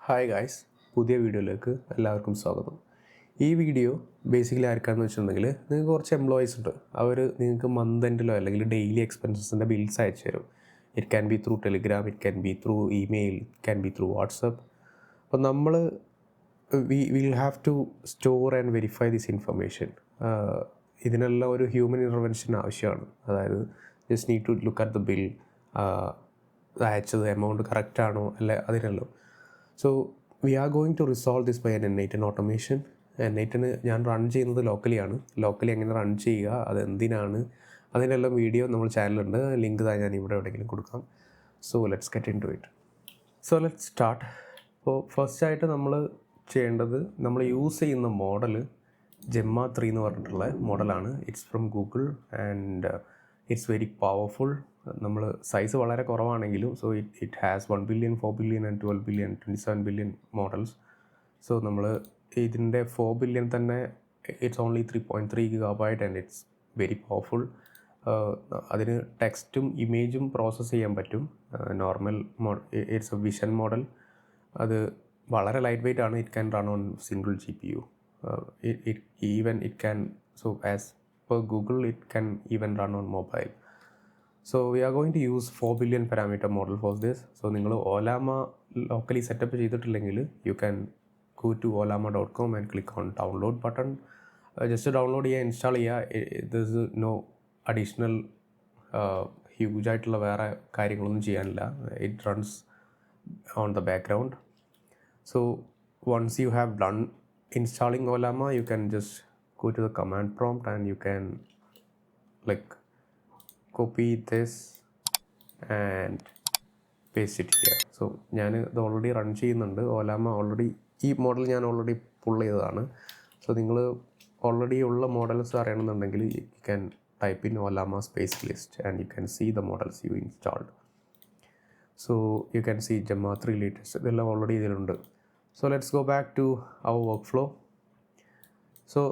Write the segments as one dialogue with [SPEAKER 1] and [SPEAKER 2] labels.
[SPEAKER 1] Hi guys, പുതിയ വീഡിയോയിലേക്ക് എല്ലാവർക്കും സ്വാഗതം. ഈ വീഡിയോ ബേസിക്കലി ആർക്കാണെന്ന് വെച്ചിട്ടുണ്ടെങ്കിൽ നിങ്ങൾക്ക് കുറച്ച് എംപ്ലോയീസ് ഉണ്ട്. അവർ നിങ്ങൾക്ക് മന്ത് എൻഡിലോ അല്ലെങ്കിൽ ഡെയിലി എക്സ്പെൻസസിൻ്റെ ബിൽസ് അയച്ചു തരും. It can be through Telegram, it can be through email, it can be through WhatsApp. അപ്പോൾ നമ്മൾ will have to store and verify this information. ഇതിനെല്ലാം ഒരു ഹ്യൂമൻ ഇൻ്റർവെൻഷൻ ആവശ്യമാണ്. അതായത് just need to look at the bill, അയച്ചത് amount കറക്റ്റാണോ അല്ലെ, അതിനെല്ലാം. So we are going to resolve this by N8 automation. N8 ഞാൻ റൺ ചെയ്യുന്നത് ലോക്കലിയാണ്. ലോക്കലി എങ്ങനെ റൺ ചെയ്യുക, അതെന്തിനാണ്, അതിനെല്ലാം വീഡിയോ നമ്മൾ ചാനലുണ്ട്. ലിങ്ക് ഞാൻ ഇവിടെ എവിടെയെങ്കിലും കൊടുക്കാം. So let's get into it. So let's start. അപ്പോൾ ഫസ്റ്റായിട്ട് നമ്മൾ ചെയ്യേണ്ടത്, നമ്മൾ യൂസ് ചെയ്യുന്ന മോഡൽ ജെമ്മ 3 എന്ന് പറഞ്ഞിട്ടുള്ള മോഡലാണ്. It's from Google and it's very powerful. നമ്മൾ സൈസ് വളരെ കുറവാണെങ്കിലും it has 1 billion, 4 billion and 12 billion, 27 billion models. So നമ്മൾ ഇതിൻ്റെ 4 ബില്യൺ തന്നെ it's only 3.3 GB and it's very powerful. അതിന് ടെക്സ്റ്റും ഇമേജും പ്രോസസ്സ് ചെയ്യാൻ പറ്റും. Normal it's A vision model. അത് വളരെ ലൈറ്റ് വെയ്റ്റ് ആണ്. It can run on single GPU. It can, so as per Google, it can even run on mobile. So we are going to use 4 billion parameter model for this. So നിങ്ങൾ Ollama locally setup ചെയ്തിട്ടില്ലെങ്കിൽ you can go to ollama.com and click on download button. Just download ചെയ്യുക, install ചെയ്യുക. This is no additional huge ആയിട്ടുള്ള വേറെ കാര്യങ്ങളൊന്നും ചെയ്യാനില്ല. It runs on the background. So once you have done installing Ollama, you can just go to the command prompt and you can copy this and paste it here. So ഞാൻ ഇത് already run ചെയ്യുന്നുണ്ട്. Ollama already, ഈ model ഞാൻ already pull ചെയ്തതാണ്. So നിങ്ങൾ already ഉള്ള models അറിയണമെന്നുണ്ടെങ്കിൽ you can type in Ollama space list and you can see the models you installed. So you can see Gemma 3 latest, ഇതെല്ലാം already ഇതിലുണ്ട്. So let's go back to our workflow. So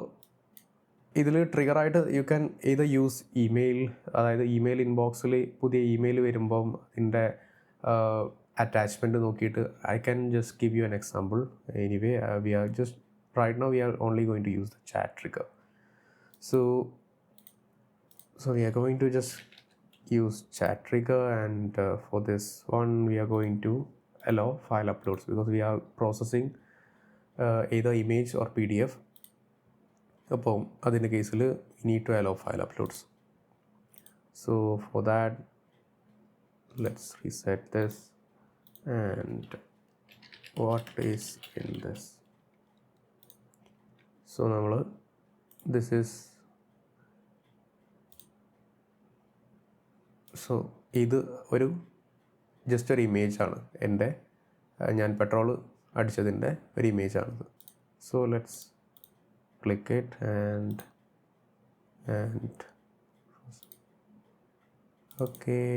[SPEAKER 1] ഇതിൽ ട്രിഗറായിട്ട് you can ഇത് use email. അതായത് email ഇൻബോക്സിൽ പുതിയ email വരുമ്പം അതിൻ്റെ അറ്റാച്ച്മെൻറ്റ് നോക്കിയിട്ട് I can just give you an example. Anyway we are just right now we are only going to use the chat trigger. So we are going to just use chat trigger and for this one we are going to allow file uploads because we are processing either image or PDF. അപ്പം അതിൻ്റെ കേസിൽ we need to allow file uploads. So for that let's reset this and what is in this. So നമ്മൾ this is, so ഇത് ഒരു just ഒരു ഇമേജാണ്. ഞാൻ petrol അടിച്ചതിൻ്റെ ഒരു ഇമേജാണിത്. So let's click it and okay,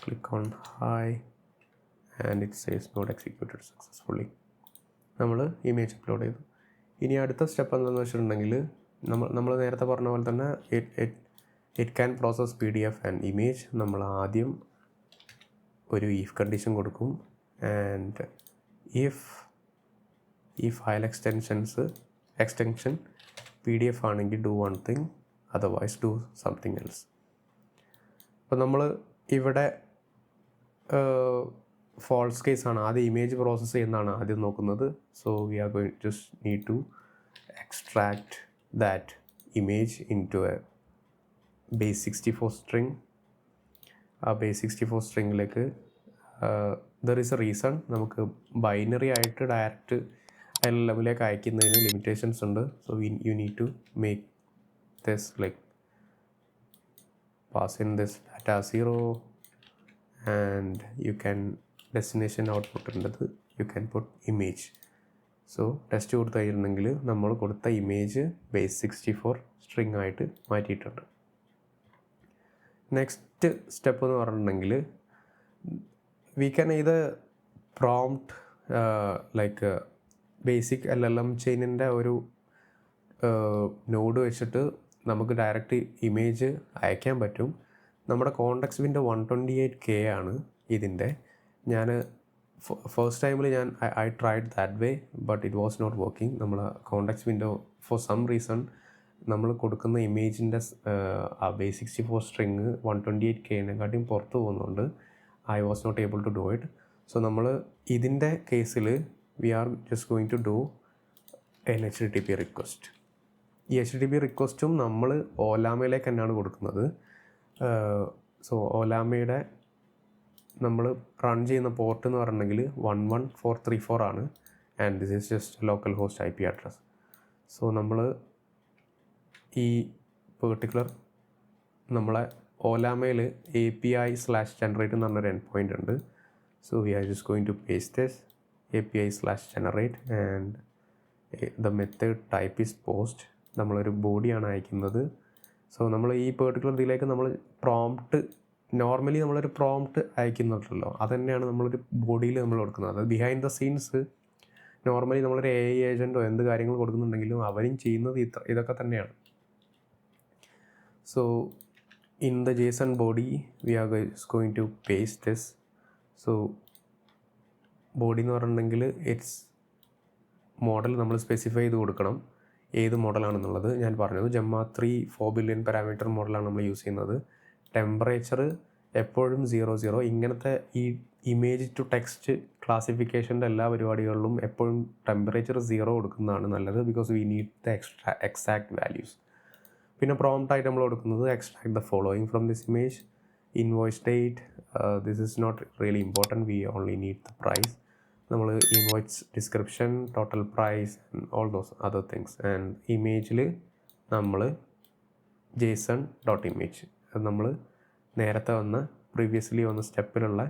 [SPEAKER 1] click on hi and it says not executed successfully. നമ്മൾ ഇമേജ് അപ്ലോഡ് ചെയ്തു. ഇനി അടുത്ത സ്റ്റെപ്പ് എന്താണെന്ന് വെച്ചിട്ടുണ്ടെങ്കിൽ നമ്മൾ നേരത്തെ പറഞ്ഞ പോലെ തന്നെ it can process PDF and image. നമ്മൾ ആദ്യം ഒരു if കണ്ടീഷൻ കൊടുക്കും ആൻഡ് ഈ ഫയൽ എക്സ്റ്റൻഷൻ PDF ആണെങ്കിൽ do one thing, otherwise do something else. അപ്പോൾ നമ്മൾ ഇവിടെ ഫോൾസ് കേസാണ്. ആദ്യം ഇമേജ് പ്രോസസ്സ് ചെയ്യുന്നതാണ് ആദ്യം നോക്കുന്നത്. So we are going just need to extract that image into a base64 string. ആ base64 സ്ട്രിങ്ങിലേക്ക് ദർ ഈസ് എ റീസൺ. നമുക്ക് ബൈനറി ആയിട്ട് ഡയറക്റ്റ് LLM-ലേക്ക് അയക്കുന്നതിന് ലിമിറ്റേഷൻസ് ഉണ്ട്. So you need to make this like pass in this data 0 and you can destination output ഉണ്ടത് you can put image. So test കൊടുത്തു കഴിഞ്ഞിട്ടുണ്ടെങ്കിൽ നമ്മൾ കൊടുത്ത ഇമേജ് base64 സ്ട്രിങ് ആയിട്ട് മാറ്റിയിട്ടുണ്ട്. നെക്സ്റ്റ് സ്റ്റെപ്പ് എന്ന് പറഞ്ഞിട്ടുണ്ടെങ്കിൽ വി ക്യാൻ ഇത് പ്രോംപ്റ്റ് ലൈക്ക് ബേസിക് LLM ചെയിനിൻ്റെ ഒരു നോഡ് വെച്ചിട്ട് നമുക്ക് ഡയറക്റ്റ് ഇമേജ് അയക്കാൻ പറ്റും. നമ്മുടെ കോണ്ടെക്സ്റ്റ് വിൻഡോ 128K ആണ് ഇതിൻ്റെ. ഞാൻ ഫസ്റ്റ് ടൈമിൽ I tried that way, but it was not working. നമ്മൾ contacts window for some reason നമ്മൾ കൊടുക്കുന്ന ഇമേജിൻ്റെ ആ base64 സ്ട്രിങ് 128K പുറത്ത് പോകുന്നുണ്ട്. I was not able to do it. So നമ്മൾ ഇതിൻ്റെ കേസിൽ we are just going to do an HTTP request. ഈ HTTP റിക്വസ്റ്റും നമ്മൾ ഓലാമയിലേക്ക് തന്നെയാണ് കൊടുക്കുന്നത്. സോ ഓലാമയുടെ നമ്മൾ റൺ ചെയ്യുന്ന പോർട്ട് എന്ന് പറഞ്ഞിട്ടുണ്ടെങ്കിൽ 11434 ആണ്. And this is just local host IP address. So നമ്മൾ ഈ പെർട്ടിക്കുലർ നമ്മളെ ഓലാമയിൽ API/generate എന്ന് പറഞ്ഞൊരു എൻഡ് പോയിൻ്റ് ഉണ്ട്. So we are just going to paste this API/generate and the method type is post. നമ്മളൊരു ബോഡിയാണ് അയക്കുന്നത്. സോ നമ്മൾ ഈ പെർട്ടിക്കുലർ ഇതിലേക്ക് നമ്മൾ പ്രോംപ്റ്റ് നോർമലി നമ്മളൊരു പ്രോംപ്റ്റ് അയക്കുന്നുണ്ടല്ലോ, അതുതന്നെയാണ് നമ്മളൊരു ബോഡിയിൽ നമ്മൾ കൊടുക്കുന്നത്. അത് ബിഹൈൻഡ് ദ സീൻസ് നോർമലി നമ്മളൊരു AI ഏജൻറ്റോ എന്ത് കാര്യങ്ങൾ കൊടുക്കുന്നുണ്ടെങ്കിലും അവരും ചെയ്യുന്നത് ഇതൊക്കെ തന്നെയാണ്. So in the JSON body we are going to paste this. So body എന്ന് പറഞ്ഞിട്ടുണ്ടെങ്കിൽ ഇറ്റ്സ് മോഡൽ നമ്മൾ സ്പെസിഫൈ ചെയ്ത് കൊടുക്കണം, ഏത് മോഡലാണെന്നുള്ളത്. ഞാൻ പറഞ്ഞത് Gemma 3 4 ബില്യൺ പാരാമീറ്റർ മോഡലാണ് നമ്മൾ യൂസ് ചെയ്യുന്നത്. ടെമ്പറേച്ചർ എപ്പോഴും 00. ഇങ്ങനത്തെ ഈ ഇമേജ് ടു ടെക്സ്റ്റ് ക്ലാസിഫിക്കേഷൻ്റെ എല്ലാ പരിപാടികളിലും എപ്പോഴും ടെമ്പറേച്ചർ 0 കൊടുക്കുന്നതാണ് നല്ലത്, because we need the exact values. പിന്നെ പ്രോംപ്റ്റായിട്ട് നമ്മൾ കൊടുക്കുന്നത് extract the following from this image, invoice date. This is not really important, we only need the price. നമ്മൾ invoice description, total price and all those other things. And ഇമേജിൽ നമ്മൾ JSON.image, അത് നമ്മൾ നേരത്തെ പ്രീവിയസ്ലി വന്ന സ്റ്റെപ്പിലുള്ള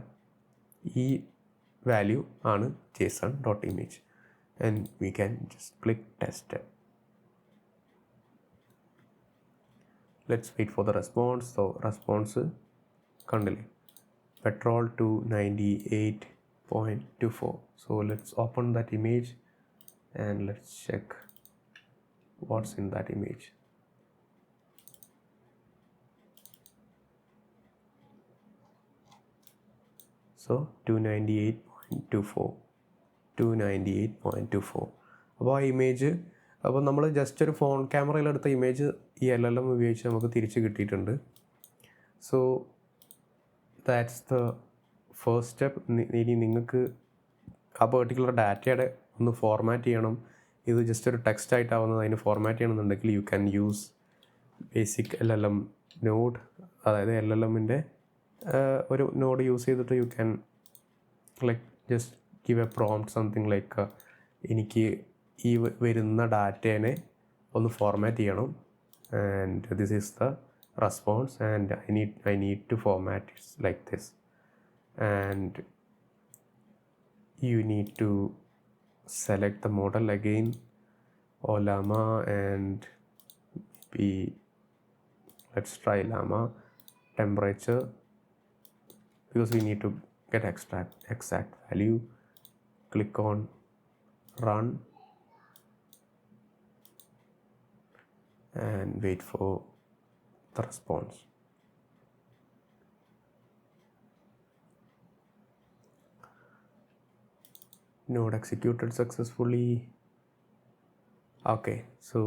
[SPEAKER 1] ഈ വാല്യൂ ആണ് JSON.image. And we can just click test. Let's wait for the response. So response കണ്ടില്ലേ, petrol 298.24. So let's open that image and let's check what's in that image. So 298.24. അപ്പോൾ ആ image, അപ്പോൾ നമ്മൾ just ഒരു phone ക്യാമറയിലെടുത്ത image ഈ LLM ഉപയോഗിച്ച് നമുക്ക് തിരിച്ച് കിട്ടിയിട്ടുണ്ട്. So that's the first step. ഇനി നിങ്ങൾക്ക് ആ പെർട്ടിക്കുലർ ഡാറ്റയുടെ ഒന്ന് ഫോർമാറ്റ് ചെയ്യണം. ഇത് ജസ്റ്റ് ഒരു ടെക്സ്റ്റ് ആയിട്ടാവുന്നത്, അതിന് ഫോർമാറ്റ് ചെയ്യണമെന്നുണ്ടെങ്കിൽ you can use basic LLM node. അതായത് LLMൻ്റെ ഒരു നോഡ് യൂസ് ചെയ്തിട്ട് you can like just give a prompt something like എനിക്ക് ഈ വരുന്ന ഡാറ്റേനെ ഒന്ന് ഫോർമാറ്റ് ചെയ്യണം. And this is the response and I need to format it's like this. And you need to select the model again, Llama, and maybe let's try Llama. Temperature, because we need to get exact value. Click on run and wait for the response. Node executed successfully. Okay, so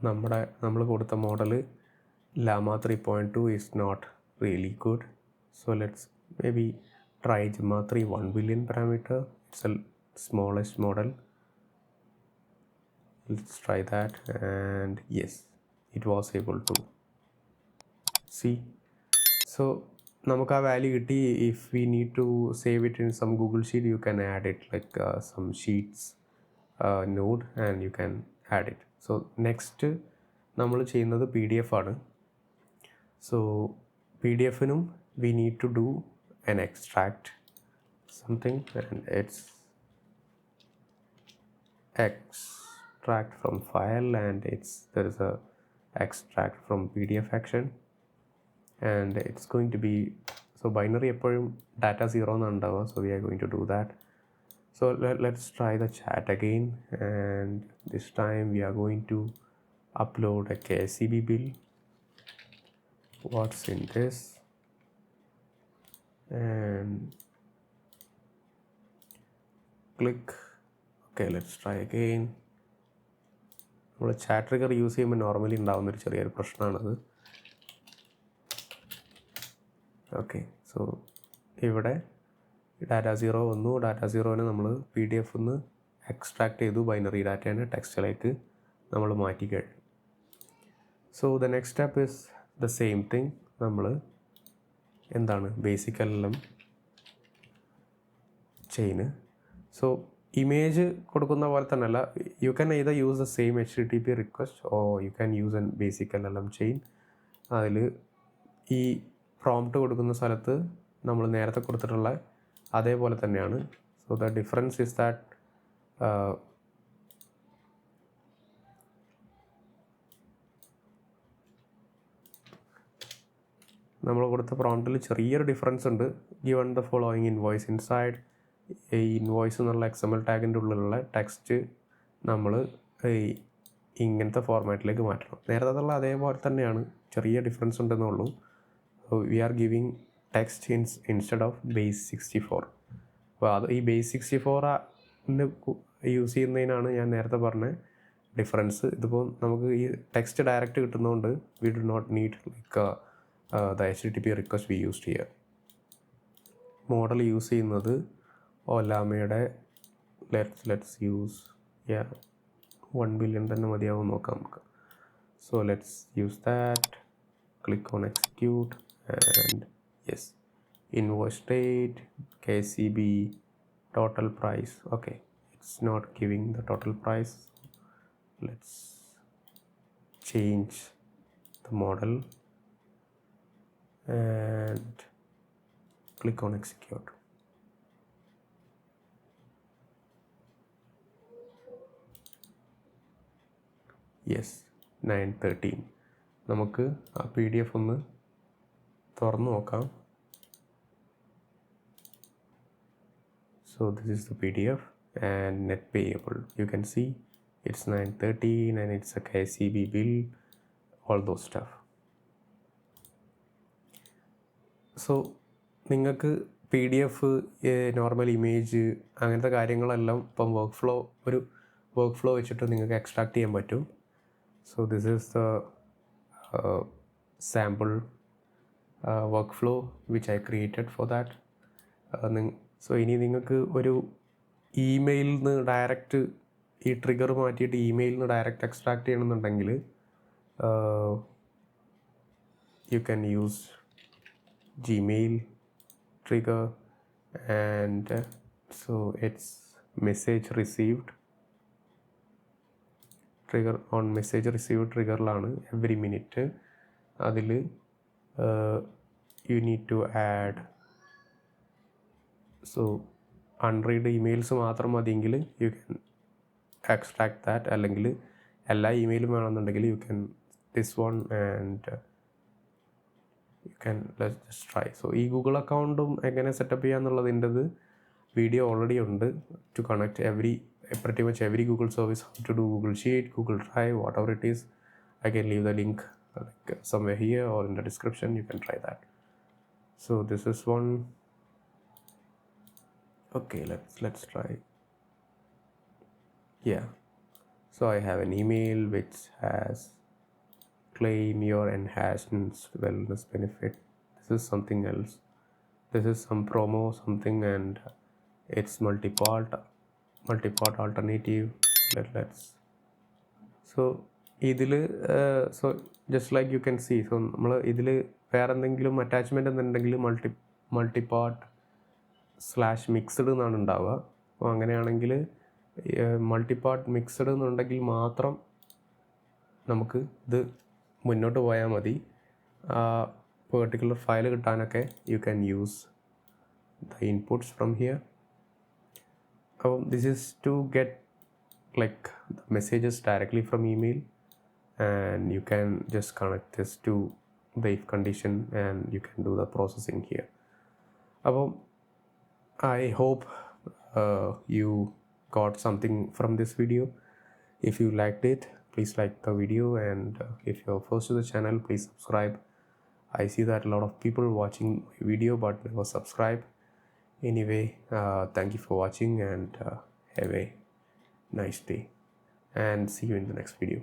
[SPEAKER 1] നമ്മൾ കൊടുത്ത model Llama 3.2 is not really good. So let's maybe try Gemma 3 1 billion parameter. It's the smallest model. Let's try that, and yes, it was able to see. So നമുക്ക് ആ value കിട്ടി. If we need to save it in some Google sheet, you can add it like some sheets node and you can add it. So next നമ്മൾ ചെയ്യുന്നത് PDF ആണ്. So PDFനും we need to do an extract something, and it's extract from file, and there is a extract from PDF action, and it's going to be, so binary എപ്പോഴും data 0 എന്നാണ് ഉണ്ടാവുക. So we are going to do that. So let's try the chat again, and this time we are going to upload a KSCB bill. What's in this? And click. Okay, let's try again. നമ്മൾ chat trigger use ചെയ്യുമ്പോൾ normally ഉണ്ടാകുന്നൊരു ചെറിയൊരു പ്രശ്നമാണത്. Okay, so ഇവിടെ data 0 വന്നു. Data 0നെ നമ്മൾ PDF നിന്ന് extract ചെയ്തു. Binary ഡാറ്റേനെ ടെക്സ്റ്റിലേക്ക് നമ്മൾ മാറ്റി കഴിഞ്ഞു. So the next step is the same thing. നമ്മൾ എന്താണ് ബേസിക് LLM ചെയിന്. സോ ഇമേജ് കൊടുക്കുന്ന പോലെ തന്നെയല്ല, you can either use the same HTTP request or you can use N basic LLM chain. അതിൽ ഈ പ്രോംപ്റ്റ് കൊടുക്കുന്ന സ്ഥലത്ത് നമ്മൾ നേരത്തെ കൊടുത്തിട്ടുള്ള അതേപോലെ തന്നെയാണ്. So the difference is that നമ്മൾ കൊടുത്ത പ്രോംപ്റ്റിൽ ചെറിയൊരു ഡിഫറൻസ് ഉണ്ട്. Given the following invoice inside. ഈ ഇൻവോയ്സ് എന്നുള്ള XML ടാഗിൻ്റെ ഉള്ളിലുള്ള ടെക്സ്റ്റ് നമ്മൾ ഇങ്ങനത്തെ ഫോർമാറ്റിലേക്ക് മാറ്റണം. നേരത്തെ അതേപോലെ തന്നെയാണ്, ചെറിയ ഡിഫറൻസ് ഉണ്ടെന്നുള്ളൂ. We are giving text instead of base 64. അപ്പോൾ അത് ഈ ബേസ് 64 യൂസ് ചെയ്യുന്നതിനാണ് ഞാൻ നേരത്തെ പറഞ്ഞ ഡിഫറൻസ്. ഇതിപ്പോൾ നമുക്ക് ഈ ടെക്സ്റ്റ് ഡയറക്റ്റ് കിട്ടുന്നതുകൊണ്ട് we do not need like the HTTP request we use ചെയ്യുക. മോഡൽ യൂസ് ചെയ്യുന്നത് ഒലാമയുടെ ലെറ്റ്സ് യൂസ് 1 ബില്യൺ തന്നെ മതിയാവും നോക്കാം നമുക്ക്. So let's use that. Click on execute and yes, invoice date, KCB, total price. Okay, it's not giving the total price. Let's change the model and click on execute. Yes, 913. നമുക്ക് ആ PDF ഒന്ന് തുറന്നു നോക്കാം. So this is the PDF and net payable. You can see it's 913 and it's a KCB bill, all those stuff. So നിങ്ങൾക്ക് PDF, normal image, അങ്ങനത്തെ കാര്യങ്ങളെല്ലാം ഇപ്പം ഒരു വർക്ക് ഫ്ലോ വെച്ചിട്ട് നിങ്ങൾക്ക് എക്സ്ട്രാക്ട് ചെയ്യാൻ പറ്റും. So this is the sample work flow which I created for that. So ഇനി നിങ്ങൾക്ക് ഒരു ഇമെയിലിൽ നിന്ന് ഡയറക്റ്റ് ഈ ട്രിഗർ മാറ്റിയിട്ട് ഇമെയിലിൽ നിന്ന് ഡയറക്റ്റ് എക്സ്ട്രാക്ട് ചെയ്യണമെന്നുണ്ടെങ്കിൽ you can use Gmail trigger and so it's message received trigger. on message received ട്രിഗറിലാണ് every minute അതിൽ you need to add. So unread emails മാത്രം മതിയെങ്കിൽ യു ക്യാൻ എക്സ്ട്രാക്ട് ദാറ്റ്. അല്ലെങ്കിൽ എല്ലാ ഇമെയിലും വേണമെന്നുണ്ടെങ്കിൽ you can this one and you can let's just try. So ഈ Google അക്കൗണ്ടും എങ്ങനെ സെറ്റപ്പ് ചെയ്യാന്നുള്ളതിൻ്റെത് വീഡിയോ ഓൾറെഡി ഉണ്ട്. To connect pretty much every Google service, how to do Google Sheet, Google Drive, whatever it is. I can leave the link like somewhere here or in the description. You can try that. So this is one. Okay, let's try. Yeah, so I have an email which has claim your enhanced wellness benefit. This is something else. This is some promo something and it's multi-part alternative. Let's so ഇതിൽ so just like you can see. So നമ്മൾ ഇതിൽ വേറെ എന്തെങ്കിലും attachment എന്നുണ്ടെങ്കിൽ മൾട്ടിപാർട്ട് /mixed എന്നാണ് ഉണ്ടാവുക. അപ്പോൾ അങ്ങനെയാണെങ്കിൽ മൾട്ടിപാർട്ട് മിക്സ്ഡ് എന്നുണ്ടെങ്കിൽ മാത്രം നമുക്ക് ഇത് മുന്നോട്ട് പോയാൽ മതി. ആ പെർട്ടിക്കുലർ ഫയൽ കിട്ടാനൊക്കെ you can use the inputs from here. അപ്പം this is to get like the messages directly from email and you can just connect this to the if condition and you can do the processing here. I hope you got something from this video. If you liked it, please like the video and if you're first to the channel, please subscribe. I see that a lot of people watching my video but never subscribe. Anyway, thank you for watching and have a nice day and see you in the next video.